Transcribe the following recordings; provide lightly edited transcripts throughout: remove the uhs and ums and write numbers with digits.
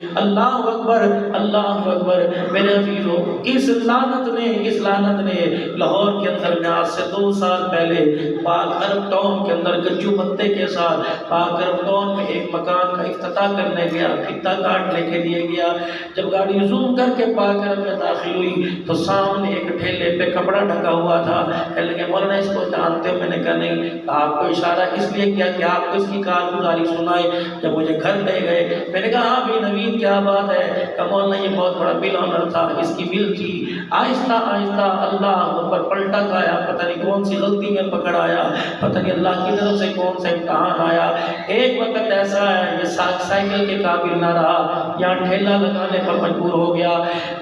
اللہ اکبر اللہ اکبر۔ میرے عزیزو، اس لعنت نے لاہور کے اندر میں آج سے 2 سال پہلے پاک عرب ٹاؤن کے اندر گجو بندے کے ساتھ پاک عرب ٹاؤن میں ایک مکان کا افتتاح کرنے گیا، پھتا کاٹنے کے لیے گیا۔ جب گاڑی زوم کر کے پاک عرب میں داخل ہوئی تو سامنے ایک ٹھیلے پہ کپڑا ڈھکا ہوا تھا۔ کہنے لگے مولانا اس کو جانتے ہو؟ میں نے کہا نہیں۔ آپ کو اشارہ اس لیے کیا کہ آپ کو اس کی کارگزاری سنائے۔ جب مجھے گھر لے گئے میں نے کہا ہاں بھی نوید کیا بات ہے؟ کہ مولانا یہ بہت بڑا بل آنر تھا، اس کی بل تھی۔ آہستہ آہستہ اللہ اوپر پلٹا کھایا، پتہ نہیں کون سی غلطی میں پکڑ آیا، پتہ نہیں اللہ کی طرف سے کون سے امتحان آیا۔ ایک وقت ایسا ہے یہ سائیکل کے قابل نہ رہا، یہاں ٹھیلا لگانے پر مجبور ہو گیا۔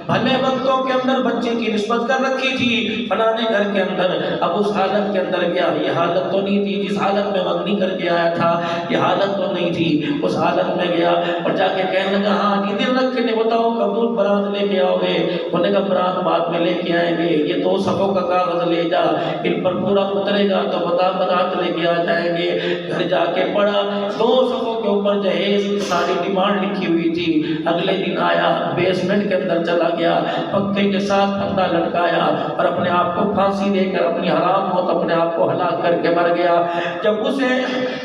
بھلے وقتوں کے اندر بچے کی نسبت کر رکھی تھی فلانے گھر کے اندر، اب اس حالت کے اندر گیا۔ یہ حالت تو نہیں تھی جس حالت میں مغنی کر کے آیا تھا، یہ حالت تو نہیں تھی۔ اس حالت میں گیا اور جا کے کہنے لگا ہاں دل رکھ کے بتاؤ کب دودھ برات لے کے آؤ گے؟ انہوں نے کہا برات بعد میں لے کے آئیں گے، یہ 2 صفوں کا کاغذ لے جا، ان پر پورا اترے گا تو برات لے کے آ جائیں گے۔ گھر جا کے پڑھا، 2 صفوں کے اوپر جہیز کی ساری ڈیمانڈ لکھی ہوئی تھی۔ اگلے دن آیا، بیسمنٹ کے اندر چلا گیا، پنکھے کے ساتھ پھندا لٹکایا اور اپنے آپ کو پھانسی دے کر اپنی حرام موت اپنے آپ کو ہلاک کر کے مر گیا۔ جب اسے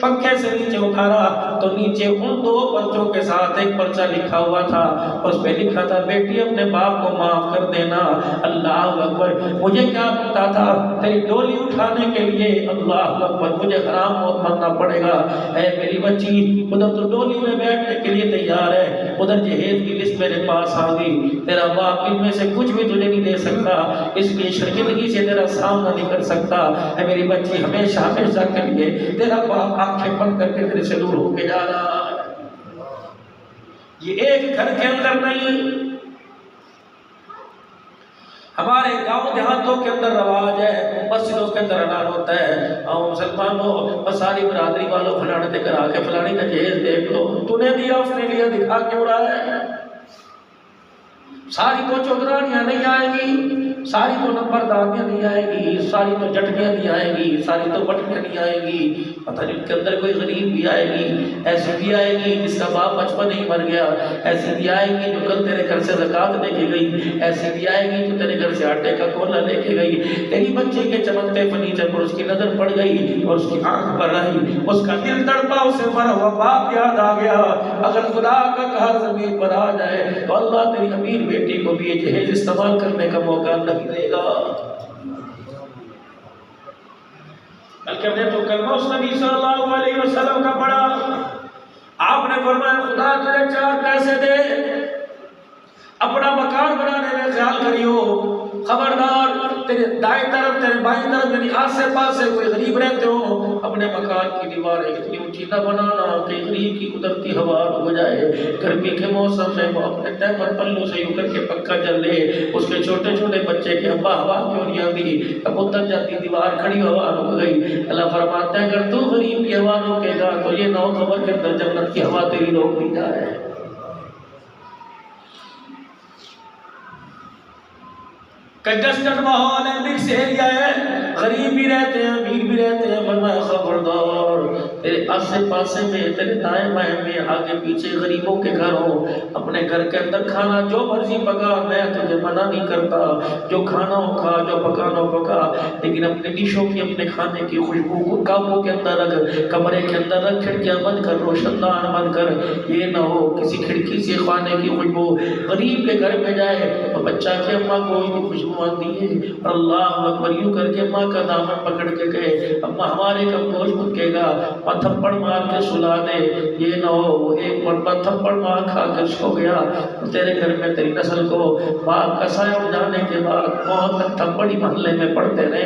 پنکھے سے نیچے اتارا تو نیچے ان 2 پرچوں کے ساتھ ایک پرچہ لکھا ہوا تھا، اس پہ لکھا تھا بیٹی اپنے باپ کو معاف کر دینا۔ اللہ اکبر، مجھے کیا پتا تھا تیری ڈولی اٹھانے کے لیے اللہ اکبر مجھے حرام موت مرنا پڑے گا۔ اے میری بچی، ادھر تو ڈولی میں بیٹھنے کے لیے تیار ہے، ادھر جہیز کی لسٹ میرے پاس آ گئی، تیرا باپ ان میں سے کچھ بھی تجھے نہیں دے سکتا، اس لیے شرمندگی سے تیرا سامنا نہیں کر سکتا۔ اے میری بچی، ہمیشہ ہمیشہ کے لیے تیرا باپ آنکھیں بند کر کے تیرے سے دور ہو کے جا رہا ہے۔ یہ ایک گھر کے اندر نہیں، ہمارے گاؤں دیہاتوں کے اندر رواج ہے، مسجدوں کے اندر اعلان ہوتا ہے اور مسلمانوں ساری برادری والوں فلانے دے کر آ کے فلانے کا جہیز دیکھ لو۔ تو نے دیا، اس نے لیا، دکھا کیوں رہا ہے؟ ساری تو چودرانیاں نہیں آئیں گی، ساری تو نمبرداریاں نہیں آئیں گی، ساری تو جٹیاں نہیں آئیں گی، ساری تو بٹیاں نہیں آئیں گی۔ پتہ نہیں ان کے اندر کوئی غریب بھی آئے گی، ایسی بھی آئے گی جس کا باپ بچپن ہی مر گیا، ایسی بھی آئے گی جو کل تیرے گھر سے زکوٰۃ لے کے گئی، ایسی بھی آئے گی جو تیرے گھر سے آٹے کا کولا لے کے گئی۔ تیری بچے کے چمکتے فرنیچر پر اس کی نظر پڑ گئی اور اس کی آنکھ پر رہی، اس کا دل تڑپا، اسے مرا ہوا باپ یاد آ گیا۔ اگر خدا کا قہر زمین پر آ جائے تو اللہ تیری امیر بیٹی کو بھی یہ جہیز استعمال کرنے کا موقع نہیں دے گا۔ بلکہ ہم نے تو کلمہ اس نبی صلی اللہ علیہ وسلم کا پڑھا، آپ نے فرمایا خدا تجھے 4 پیسے دے، اپنا مکان بنانے میں خیال کریو، خبردار تیرے دائیں طرف تیرے بائیں طرف یعنی آسے پاسے کوئی غریب رہتے ہو، اپنے مکان کی دیواریں اتنی اونچی نہ بنانا کہ غریب کی قدرتی ہوا ہو جائے۔ گرمی کے موسم میں وہ اپنے ٹیمر پلوں سے یوں کر کے پنکھا چل لے، اس کے چھوٹے چھوٹے بچے کے ابا ہوا کیوں نہیں آتی؟ اب اتر جاتی دیوار، کھڑی ہوا رک گئی۔ اللہ فرماتے ہیں اگر تو غریب کی ہوا روکے گا تو یہ نہ ہو قبر کے اندر جنت کی ہوا تیری روک دی جائے۔ کنجسٹڈ ماحول ہے، مکس ایریا ہے، غریب بھی رہتے ہیں امیر بھی رہتے ہیں۔ فرمایا خبردار تیرے آسے پاسے میں تیرے دائیں بائیں میں آگے پیچھے غریبوں کے گھر ہو، اپنے گھر کے اندر کھانا جو مرضی پکا، میں تجھے منع نہیں کرتا، جو کھانا ہو کھا، جو پکانا ہو پکا، لیکن اپنے ڈشوں کی اپنے کھانے کی خوشبو کو قابو کے اندر رکھ، کمرے کے اندر رکھ، کھڑکیاں بند کر، روشن دان بند کر، یہ نہ ہو کسی کھڑکی سے کھانے کی خوشبو غریب کے گھر میں جائے تو بچہ کے اماں گوشت کی خوشبو آتی ہے اور اللہ اکبر یوں کر کے ماں کا دامن پکڑ کے کہے اماں ہمارے کا گوشت پکے گا، تھپڑ مار کے سلا دے۔ یہ نہ ہو وہ ایک مرتبہ تھپڑ مار کھا کے سو گیا، تیرے گھر میں تیری نسل کو باپ کا سایہ اٹھ جانے کے بعد بہت تک تھپڑ ہی محلے میں پڑتے رہے۔